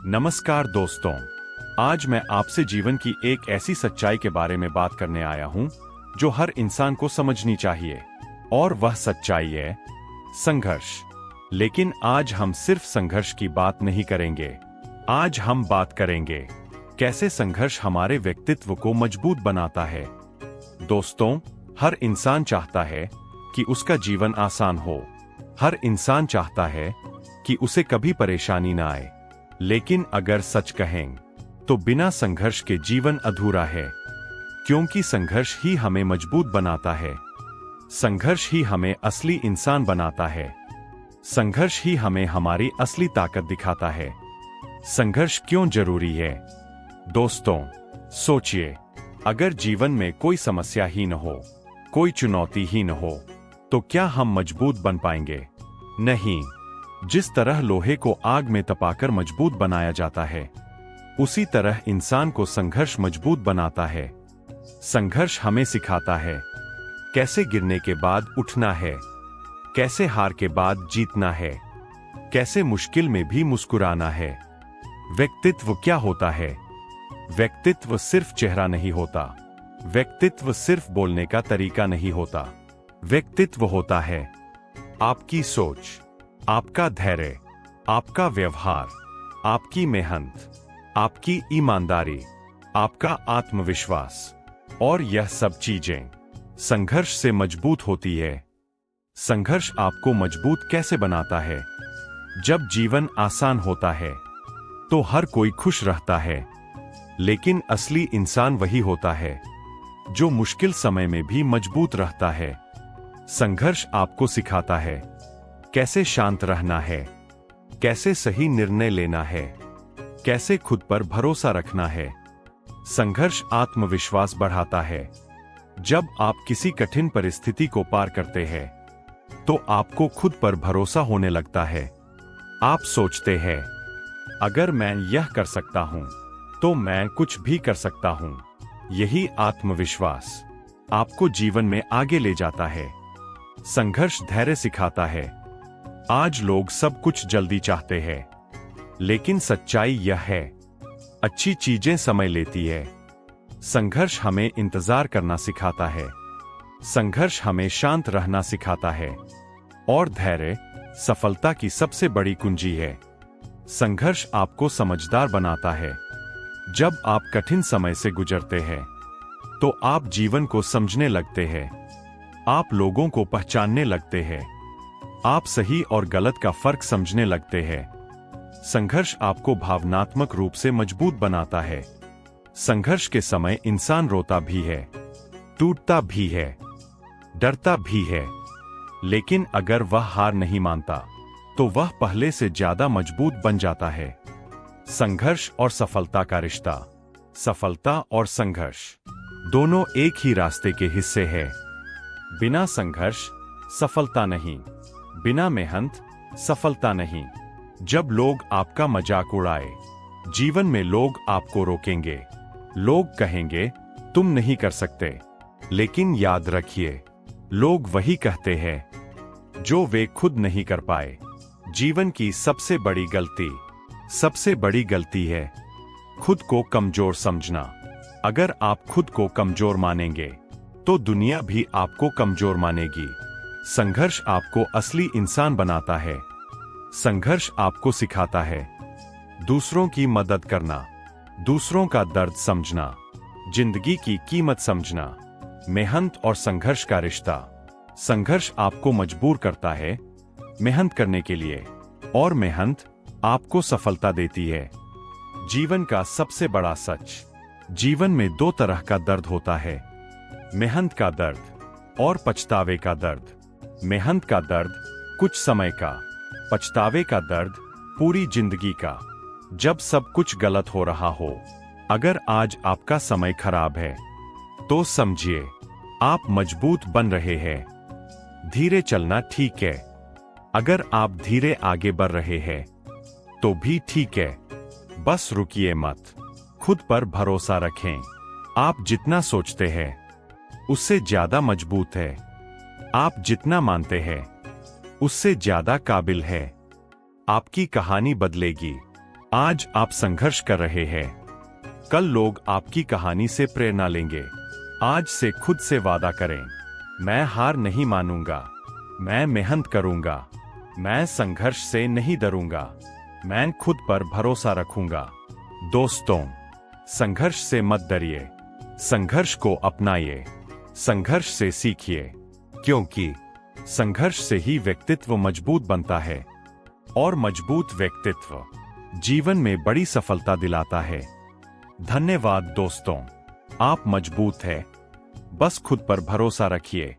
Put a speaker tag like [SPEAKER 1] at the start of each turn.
[SPEAKER 1] नमस्कार दोस्तों, आज मैं आपसे जीवन की एक ऐसी सच्चाई के बारे में बात करने आया हूं जो हर इंसान को समझनी चाहिए। और वह सच्चाई है संघर्ष। लेकिन आज हम सिर्फ संघर्ष की बात नहीं करेंगे। आज हम बात करेंगे कैसे संघर्ष हमारे व्यक्तित्व को मजबूत बनाता है। दोस्तों, हर इंसान चाहता है कि उसका जीवन आसान हो। हर इंसान चाहता है कि उसे कभी परेशानी ना आए। लेकिन अगर सच कहें तो बिना संघर्ष के जीवन अधूरा है, क्योंकि संघर्ष ही हमें मजबूत बनाता है। संघर्ष ही हमें असली इंसान बनाता है। संघर्ष ही हमें हमारी असली ताकत दिखाता है। संघर्ष क्यों जरूरी है? दोस्तों, सोचिए, अगर जीवन में कोई समस्या ही न हो, कोई चुनौती ही न हो, तो क्या हम मजबूत बन पाएंगे? नहीं। जिस तरह लोहे को आग में तपाकर मजबूत बनाया जाता है, उसी तरह इंसान को संघर्ष मजबूत बनाता है। संघर्ष हमें सिखाता है कैसे गिरने के बाद उठना है, कैसे हार के बाद जीतना है, कैसे मुश्किल में भी मुस्कुराना है। व्यक्तित्व क्या होता है? व्यक्तित्व सिर्फ चेहरा नहीं होता। व्यक्तित्व सिर्फ बोलने का तरीका नहीं होता। व्यक्तित्व होता है आपकी सोच, आपका धैर्य, आपका व्यवहार, आपकी मेहनत, आपकी ईमानदारी, आपका आत्मविश्वास। और यह सब चीजें संघर्ष से मजबूत होती है। संघर्ष आपको मजबूत कैसे बनाता है? जब जीवन आसान होता है तो हर कोई खुश रहता है, लेकिन असली इंसान वही होता है जो मुश्किल समय में भी मजबूत रहता है। संघर्ष आपको सिखाता है कैसे शांत रहना है, कैसे सही निर्णय लेना है, कैसे खुद पर भरोसा रखना है। संघर्ष आत्मविश्वास बढ़ाता है। जब आप किसी कठिन परिस्थिति को पार करते हैं तो आपको खुद पर भरोसा होने लगता है। आप सोचते हैं, अगर मैं यह कर सकता हूं तो मैं कुछ भी कर सकता हूं। यही आत्मविश्वास आपको जीवन में आगे ले जाता है। संघर्ष धैर्य सिखाता है। आज लोग सब कुछ जल्दी चाहते हैं, लेकिन सच्चाई यह है, अच्छी चीजें समय लेती है। संघर्ष हमें इंतजार करना सिखाता है। संघर्ष हमें शांत रहना सिखाता है। और धैर्य सफलता की सबसे बड़ी कुंजी है। संघर्ष आपको समझदार बनाता है। जब आप कठिन समय से गुजरते हैं तो आप जीवन को समझने लगते हैं। आप लोगों को पहचानने लगते हैं। आप सही और गलत का फर्क समझने लगते हैं। संघर्ष आपको भावनात्मक रूप से मजबूत बनाता है। संघर्ष के समय इंसान रोता भी है, टूटता भी है, डरता भी है, लेकिन अगर वह हार नहीं मानता तो वह पहले से ज्यादा मजबूत बन जाता है। संघर्ष और सफलता का रिश्ता। सफलता और संघर्ष दोनों एक ही रास्ते के हिस्से हैं। बिना संघर्ष सफलता नहीं, बिना मेहनत सफलता नहीं। जब लोग आपका मजाक उड़ाए, जीवन में लोग आपको रोकेंगे। लोग कहेंगे तुम नहीं कर सकते, लेकिन याद रखिए, लोग वही कहते हैं जो वे खुद नहीं कर पाए। जीवन की सबसे बड़ी गलती है खुद को कमजोर समझना। अगर आप खुद को कमजोर मानेंगे तो दुनिया भी आपको कमजोर मानेगी। संघर्ष आपको असली इंसान बनाता है। संघर्ष आपको सिखाता है दूसरों की मदद करना, दूसरों का दर्द समझना, जिंदगी की कीमत समझना। मेहनत और संघर्ष का रिश्ता। संघर्ष आपको मजबूर करता है मेहनत करने के लिए, और मेहनत आपको सफलता देती है। जीवन का सबसे बड़ा सच। जीवन में दो तरह का दर्द होता है, मेहनत का दर्द और पछतावे का दर्द। मेहनत का दर्द कुछ समय का, पछतावे का दर्द पूरी जिंदगी का। जब सब कुछ गलत हो रहा हो, अगर आज आपका समय खराब है तो समझिए आप मजबूत बन रहे हैं। धीरे चलना ठीक है। अगर आप धीरे आगे बढ़ रहे हैं तो भी ठीक है। बस रुकिए मत। खुद पर भरोसा रखें। आप जितना सोचते हैं उससे ज्यादा मजबूत है। आप जितना मानते हैं उससे ज्यादा काबिल है। आपकी कहानी बदलेगी। आज आप संघर्ष कर रहे हैं, कल लोग आपकी कहानी से प्रेरणा लेंगे। आज से खुद से वादा करें, मैं हार नहीं मानूंगा, मैं मेहनत करूंगा, मैं संघर्ष से नहीं डरूंगा, मैं खुद पर भरोसा रखूंगा। दोस्तों, संघर्ष से मत डरिए, संघर्ष को अपनाइए, संघर्ष से सीखिए, क्योंकि संघर्ष से ही व्यक्तित्व मजबूत बनता है और मजबूत व्यक्तित्व जीवन में बड़ी सफलता दिलाता है। धन्यवाद दोस्तों, आप मजबूत हैं, बस खुद पर भरोसा रखिए।